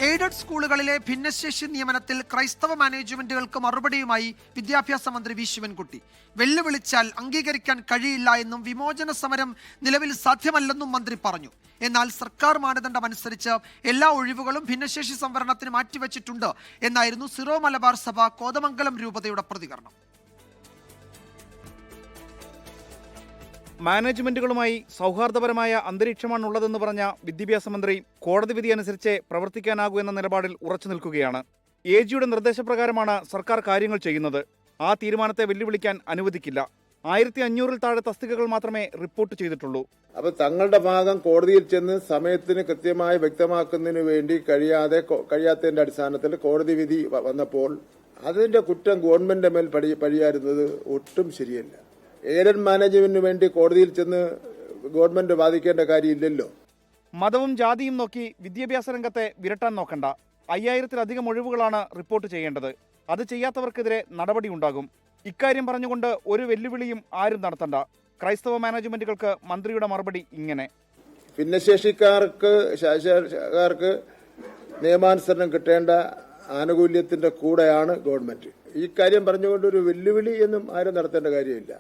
Aided സ്കൂളുകളിലെ ഭിന്നശേഷി നിയമനത്തിൽ ക്രൈസ്തവ മാനേജ്മെന്റുകൾക്ക് മറുപടിയുമായി വിദ്യാഭ്യാസ മന്ത്രി വി ശിവൻകുട്ടി. വെല്ലുവിളിച്ചാൽ അംഗീകരിക്കാൻ കഴിയില്ല എന്നും വിമോചന സമരം നിലവിൽ സാധ്യമല്ലെന്നും മന്ത്രി പറഞ്ഞു. എന്നാൽ സർക്കാർ മാനദണ്ഡം അനുസരിച്ച് എല്ലാ ഒഴിവുകളും ഭിന്നശേഷി സംവരണത്തിന് മാറ്റിവെച്ചിട്ടുണ്ട് എന്നായിരുന്നു സിറോ മലബാർ സഭ കോതമംഗലം രൂപതയുടെ പ്രതികരണം. മാനേജ്മെന്റുകളുമായി സൗഹാർദ്ദപരമായ അന്തരീക്ഷമാണുള്ളതെന്ന് പറഞ്ഞ വിദ്യാഭ്യാസ മന്ത്രി കോടതി വിധി അനുസരിച്ച് പ്രവർത്തിക്കാനാകൂ എന്ന നിലപാടിൽ ഉറച്ചു നിൽക്കുകയാണ്. എജിയുടെ നിർദ്ദേശപ്രകാരമാണ് സർക്കാർ കാര്യങ്ങൾ ചെയ്യുന്നത്. ആ തീരുമാനത്തെ വെല്ലുവിളിക്കാൻ അനുവദിക്കില്ല. 1500-ൽ താഴെ തസ്തികകൾ മാത്രമേ റിപ്പോർട്ട് ചെയ്തിട്ടുള്ളൂ. അപ്പോൾ തങ്ങളുടെ ഭാഗം കോടതിയിൽ ചെന്ന് സമയത്തിന് കൃത്യമായി വ്യക്തമാക്കുന്നതിന് വേണ്ടി കഴിയാത്തതിന്റെ അടിസ്ഥാനത്തിൽ കോടതി വിധി വന്നപ്പോൾ അതിന്റെ കുറ്റം ഗവൺമെന്റിന്റെ മേൽ പഴിയാറുന്നത് ഒട്ടും ശരിയല്ല. എയ്ഡഡ് മാനേജ്മെന്റിന് വേണ്ടി കോടതിയിൽ ചെന്ന് ഗവൺമെന്റ് വാദിക്കേണ്ട കാര്യമില്ലല്ലോ. മതവും ജാതിയും നോക്കി വിദ്യാഭ്യാസ രംഗത്തെ വിരട്ടാൻ നോക്കണ്ട. 5000-ലധികം ഒഴിവുകളാണ് റിപ്പോർട്ട് ചെയ്യേണ്ടത്. അത് ചെയ്യാത്തവർക്കെതിരെ നടപടിയുണ്ടാകും. ഇക്കാര്യം പറഞ്ഞുകൊണ്ട് ഒരു വെല്ലുവിളിയും ആരും നടത്തണ്ട. ക്രൈസ്തവ മാനേജ്മെന്റുകൾക്ക് മന്ത്രിയുടെ മറുപടി ഇങ്ങനെ: ഭിന്നശേഷിക്കാർക്ക് നിയമാനുസരണം കിട്ടേണ്ട ആനുകൂല്യത്തിന്റെ കൂടെയാണ് ഗവൺമെന്റ്. ഈ കാര്യം പറഞ്ഞുകൊണ്ട് ഒരു വെല്ലുവിളി എന്നും ആരും നടത്തേണ്ട കാര്യമില്ല.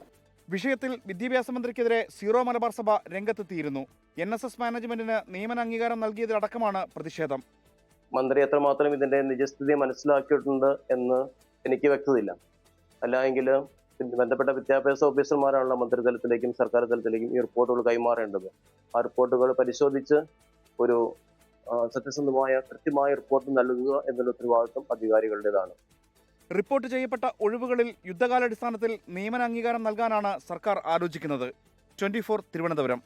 വിഷയത്തിൽ വിദ്യാഭ്യാസ മന്ത്രിക്കെതിരെ സീറോ മലബാർ സഭ രംഗത്തെത്തിയിരുന്നു. NSS മാനേജ്മെന്റിന് നിയമന അംഗീകാരം നൽകിയതിലടക്കമാണ് പ്രതിഷേധം. മന്ത്രി എത്രമാത്രം ഇതിന്റെ നിജസ്ഥിതി മനസ്സിലാക്കിയിട്ടുണ്ട് എന്ന് എനിക്ക് വ്യക്തതയില്ല. അല്ലെങ്കിൽ ബന്ധപ്പെട്ട വിദ്യാഭ്യാസ ഓഫീസർമാരാണല്ലോ മന്ത്രിതലത്തിലേക്കും സർക്കാർ തലത്തിലേക്കും ഈ റിപ്പോർട്ടുകൾ കൈമാറേണ്ടത്. ആ റിപ്പോർട്ടുകൾ പരിശോധിച്ച് ഒരു സത്യസന്ധമായ കൃത്യമായ റിപ്പോർട്ട് നൽകുക എന്നുള്ള ഉത്തരവാദിത്വം അധികാരികളുടേതാണ്. റിപ്പോർട്ട് ചെയ്യപ്പെട്ട ഒഴിവുകളിൽ യുദ്ധകാലാടിസ്ഥാനത്തിൽ നിയമന അംഗീകാരം നൽകാനാണ് സർക്കാർ ആലോചിക്കുന്നത്. 24 തിരുവനന്തപുരം.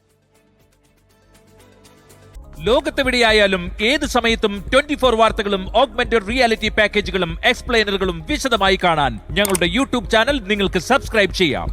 ലോകത്തെവിടെയായാലും ഏത് സമയത്തും 24 വാർത്തകളും ഓഗ്മെന്റഡ് റിയാലിറ്റി പാക്കേജുകളും എക്സ്പ്ലെയിനറുകളും വിശദമായി കാണാൻ ഞങ്ങളുടെ യൂട്യൂബ് ചാനൽ നിങ്ങൾക്ക് സബ്സ്ക്രൈബ് ചെയ്യാം.